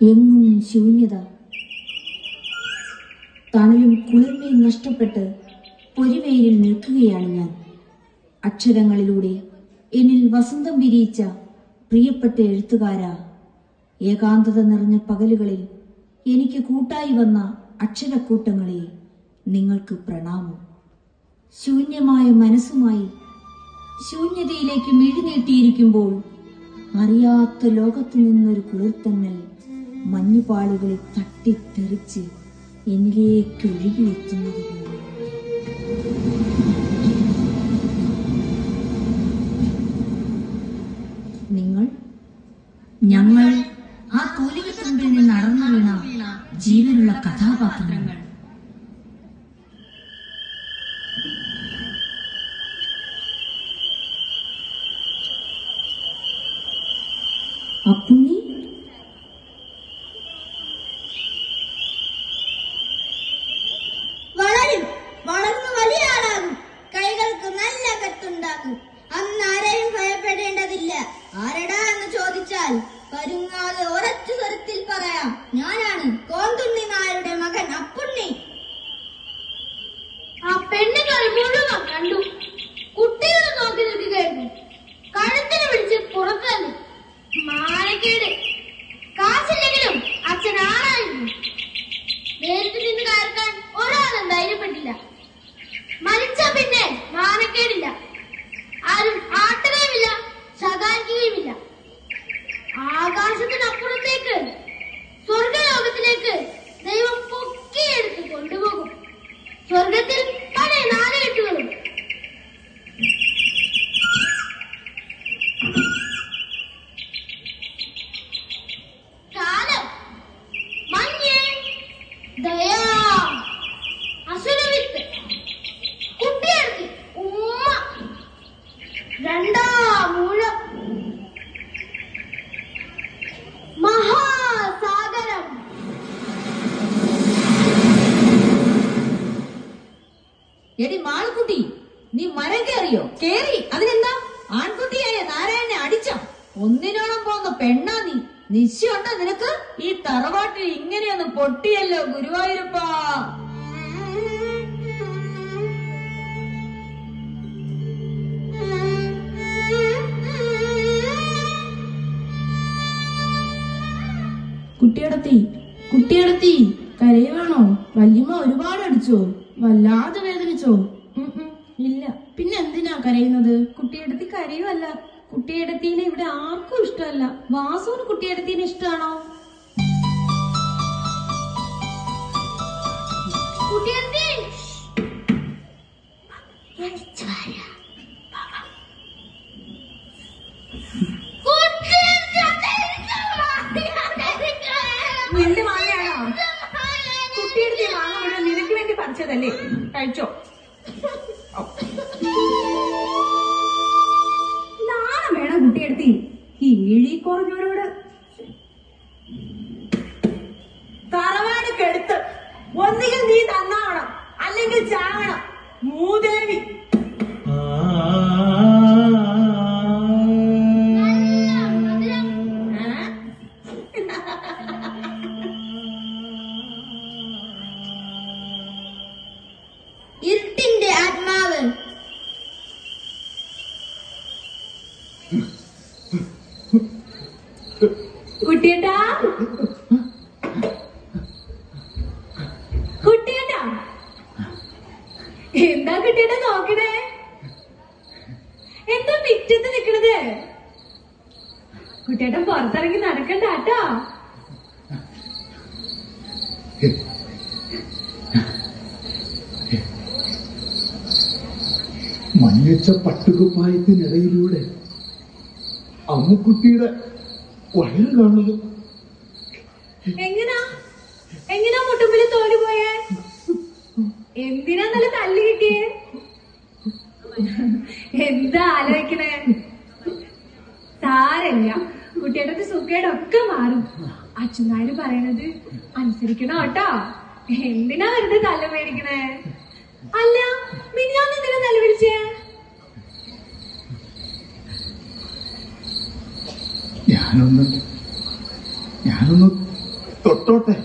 എങ്ങും ശൂന്യത. തണലും കുളിർമയും നഷ്ടപ്പെട്ട് പൊരിവെയിലിൽ നിൽക്കുകയാണ് ഞാൻ. അക്ഷരങ്ങളിലൂടെ എന്നിൽ വസന്തം വിരിയിച്ച പ്രിയപ്പെട്ട എഴുത്തുകാരാ, ഏകാന്തത നിറഞ്ഞ പകലുകളിൽ എനിക്ക് കൂട്ടായി വന്ന അക്ഷരക്കൂട്ടങ്ങളെ, നിങ്ങൾക്ക് പ്രണാമം. ശൂന്യമായ മനസ്സുമായി ശൂന്യതയിലേക്ക് മിഴിനീട്ടിയിരിക്കുമ്പോൾ അറിയാത്ത ലോകത്തു നിന്നൊരു കുളിർത്തന്നൽ മഞ്ഞുപാളികളിൽ തട്ടിത്തെറിച്ച് എന്നിലേക്ക് ഒഴുകിയെത്തുന്നത് പോലെ. ഞങ്ങൾ ആ തൂലികത്തുമ്പിൽ നിന്ന് നടന്നു വീണ ജീവനുള്ള കഥാപാത്രങ്ങൾ. അപ്പുണ്ണി, വളർന്നു വലിയ ആളാകും, കൈകൾക്ക് നല്ല കത്തുണ്ടാകും. അന്ന് ആരെയും ഭയപ്പെടേണ്ടതില്ല. ആരടാ എന്ന് ചോദിച്ചാൽ പരുങ്ങാതെ ഒരൊറ്റ സ്വരത്തിൽ പറയാം, ഞാനാണ് കോന്തുണ്ണി നായരുടെ മകൻ അപ്പുണ്ണി. ആ പെണ്ണുങ്ങൾ മുഴുവൻ കണ്ടു. കുട്ടികളെ നോക്കി നിൽക്കുകയായിരുന്നു. കഴുത്തിന് പിടിച്ച് പുറത്തു. മാനക്കേട്. കാശില്ലെങ്കിലും അച്ഛൻ ആളായിരുന്നു. നേരിട്ട് നിന്ന് കയർക്കാൻ ഒരാളും ധൈര്യപ്പെട്ടില്ല. മരിച്ച പിന്നെ മാനക്കേടില്ല. ആരും ആട്ടുകയുമില്ല, ശകാരിക്കുകയുമില്ല. ആകാശത്തിനപ്പുറത്തേക്ക്, സ്വർഗലോകത്തിലേക്ക് ദൈവം പൊക്കിയെടുത്ത് കൊണ്ടുപോകും. സ്വർഗത്തിൽ പഴയ നാലുകെട്ടുകളും. കാലം, മഞ്ഞ്, ദയാ, അസുരവിത്ത്, കുട്ടിയെടുത്ത് ഉമ്മ, രണ്ടാമൂഴം, മഹാസാഗരം. എടി മാൾക്കുട്ടി, നീ മരം കയറിയോ? കേറി. അതിനെന്താ? ആൺകുട്ടിയായ നാരായണനെ അടിച്ചോ? ഒന്നിനോളം പോകുന്ന പെണ്ണാ നീ. നിശ്ചയുണ്ടോ നിനക്ക്? ഈ തറവാട്ടിൽ ഇങ്ങനെയൊന്ന് പൊട്ടിയല്ലോ ഗുരുവായൂരപ്പാ. കുട്ടിയടത്തി കരയുവാണോ? വല്യമ്മ ഒരുപാട് അടിച്ചോ? വല്ലാതെ വേദനിച്ചോ? ഇല്ല. പിന്നെ എന്തിനാ കരയുന്നത്? കുട്ടിയടത്തി കരയുമല്ല. കുട്ടിയടത്തീനെ ഇവിടെ ആർക്കും ഇഷ്ടമല്ല. വാസുവിന് കുട്ടിയടത്തീനെ ഇഷ്ടമാണോ? നിന്റെ മാങ്ങയാണോ? കുട്ടിയെടുത്ത് മാങ്ങ മുഴുവൻ നിനക്ക് വേണ്ടി പറിച്ചതല്ലേ? കഴിച്ചോ? നാളെ വേണം കുട്ടിയെടുത്തി കീഴി കുറഞ്ഞവരോട്. തറവാട് കെടുത്ത് ഒന്നുകിൽ നീ തന്നാവണം, അല്ലെങ്കിൽ ചാവണം. മൂദേവി. ഇരുട്ടിന്റെ ആത്മാവ്. കുട്ടിയേട്ടാ, കുട്ടിയേട്ടാ, എന്താ കുട്ടിയേട്ടാ നോക്കണേ? എന്താ മിറ്റത്ത് നിക്കണത്? കുട്ടിയേട്ടൻ പുറത്തിറങ്ങി നടക്കണ്ടാട്ടോ. മഞ്ഞച്ച പട്ടുകുപ്പായത്തിനിടയിലൂടെ അമ്മുക്കുട്ടിയുടെ വയറ് കാണുന്നു. എങ്ങനാ മുട്ടുമ്പില് തോല് പോയേ? എന്തിനാ നല്ല തല്ല് കിട്ടിയേ? എന്താ ആലോചിക്കണേ? സാരല്ല, കുട്ടിയുടെ സുഖേടൊക്കെ മാറും. അച്ഛനാര് പറയണത് അനുസരിക്കണോ കേട്ടോ. എന്തിനാ വെറുതെ തല്ല മേടിക്കണേ? അല്ല, മിനിഞ്ഞാന്ന് എന്തിനാ തല്ല പിടിച്ചേ? ഞാനൊന്ന് തൊട്ടോട്ടെ.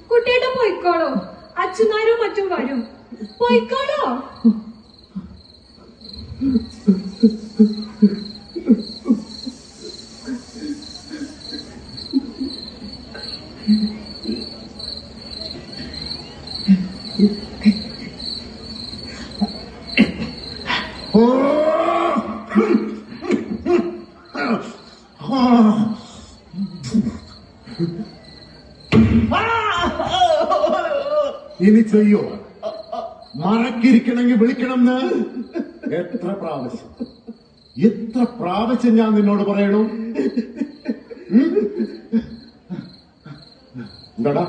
കുട്ടിയേട്ടൻ പോയിക്കോളോ, അച്ഛനാരും മറ്റും വരും. പോയിക്കോളോ. ഇനി ചെയ്യോ? മറക്കിരിക്കണമെങ്കിൽ വിളിക്കണമെന്ന് എത്ര പ്രാവശ്യം ഞാൻ നിന്നോട് പറയണു? എന്താടാ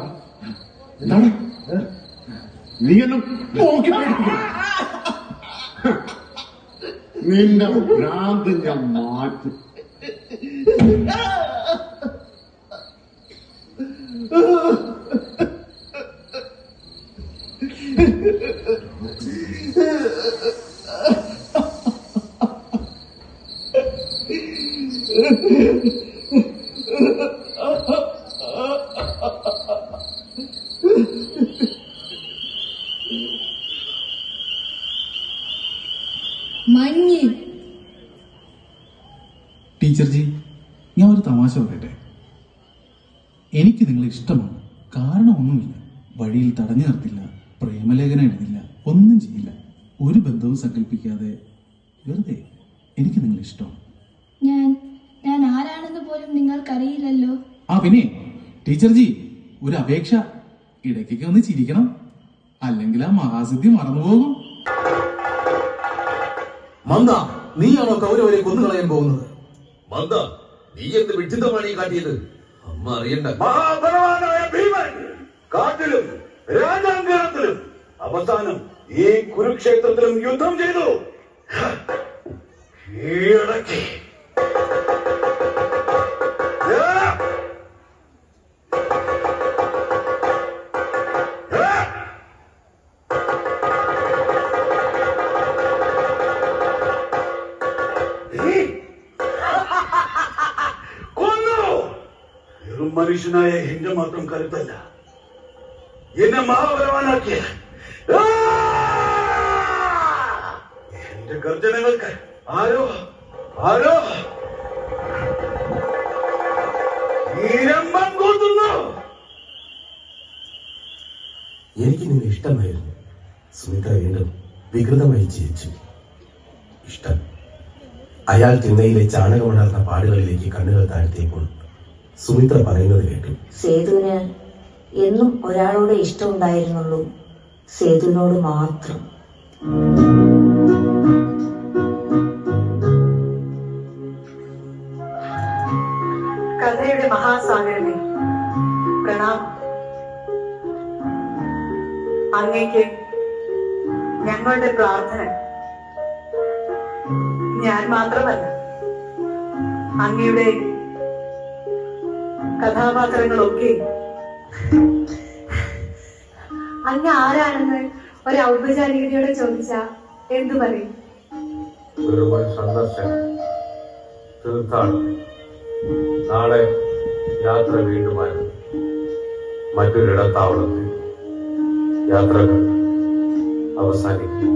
നീ എന്നെ നോക്കി നിന്റെ ഭ്രാന്ത് ഞാൻ മാറ്റും. മഞ്ഞ്. ടീച്ചർജി, ഞാൻ ഒരു തമാശ പറയട്ടെ. എനിക്ക് നിങ്ങളെ ഇഷ്ടമാണ്. കാരണമൊന്നുമില്ല. വഴിയിൽ തടഞ്ഞു നിർത്തില്ല, പ്രേമലേഖനം എഴുതില്ല, ഒന്നും ചെയ്യില്ല. ഒരു ബന്ധവും സങ്കല്പിക്കാതെ വെറുതെ എനിക്ക് നിങ്ങളെ ഇഷ്ടമാണ്. ഞാൻ ആരാണെന്ന് പോലും നിങ്ങൾക്കറിയില്ലല്ലോ. പിന്നെ ടീച്ചർജി, ഒരു അപേക്ഷ. ഇടയ്ക്കൊക്കെ ഒന്ന് ചിരിക്കണം, അല്ലെങ്കിൽ ആ മഹാസിദ്ധി മറന്നുപോകും. മന്ദ, നീയാണോ കൗരവരെ കൊന്നുകളയാൻ പോകുന്നത്? മന്ദ, നീ എന്ത് വിഡിതമാണ് ഈ കാട്ടിയത്? അമ്മ അറിയണ്ട. മഹാബലവാനായ ഭീമൻ കാട്ടിലും രാജാങ്കണത്തിലും അവസാനം ഈ കുരുക്ഷേത്രത്തിലും യുദ്ധം ചെയ്തു കീഴടക്കി. മനുഷ്യനായ എന്റെ മാത്രം കരുത്തല്ല, എന്നെ മഹാബലവാനാക്കിയ എന്റെ ഗർജനങ്ങൾക്ക് ആരോ ഈരമ്പം കൂത്തുന്നു. എനിക്ക് നിന്നെ ഇഷ്ടമായിരുന്നു. സുമിത്ര വീണ്ടും വികൃതമായി ചിരിച്ചു. ഇഷ്ടം. അയാൾ തിണ്ണയിലെ ചാണകമടർന്ന പാടുകളിലേക്ക് കണ്ണുകൾ താഴ്ത്തിയപ്പോൾ സുമിത്ര പറയുന്നത് കേട്ടു. സേതുവിന് എന്നും ഒരാളോട് ഇഷ്ടമുണ്ടായിരുന്നുള്ളൂ, സേതുവിനോട് മാത്രം. കഥയുടെ മഹാസാഗരനെ പ്രണാമം. അങ്ങേക്ക് ഞങ്ങളുടെ പ്രാർത്ഥന. ഞാൻ മാത്രമല്ല, അങ്ങയുടെ കഥാപാത്രങ്ങളൊക്കെ. അങ്ങ് ആരാണെന്ന് ഒരു ഔപചാരികതയോടെ ചോദിച്ചാ എന്തു പറയും? ഒരു സന്ദർശനം, തീർത്ഥാടനം. നാളെ യാത്ര വീണ്ടും മറ്റൊരിടത്താവളത്തിൽ യാത്രകൾ അവസാനിക്കും.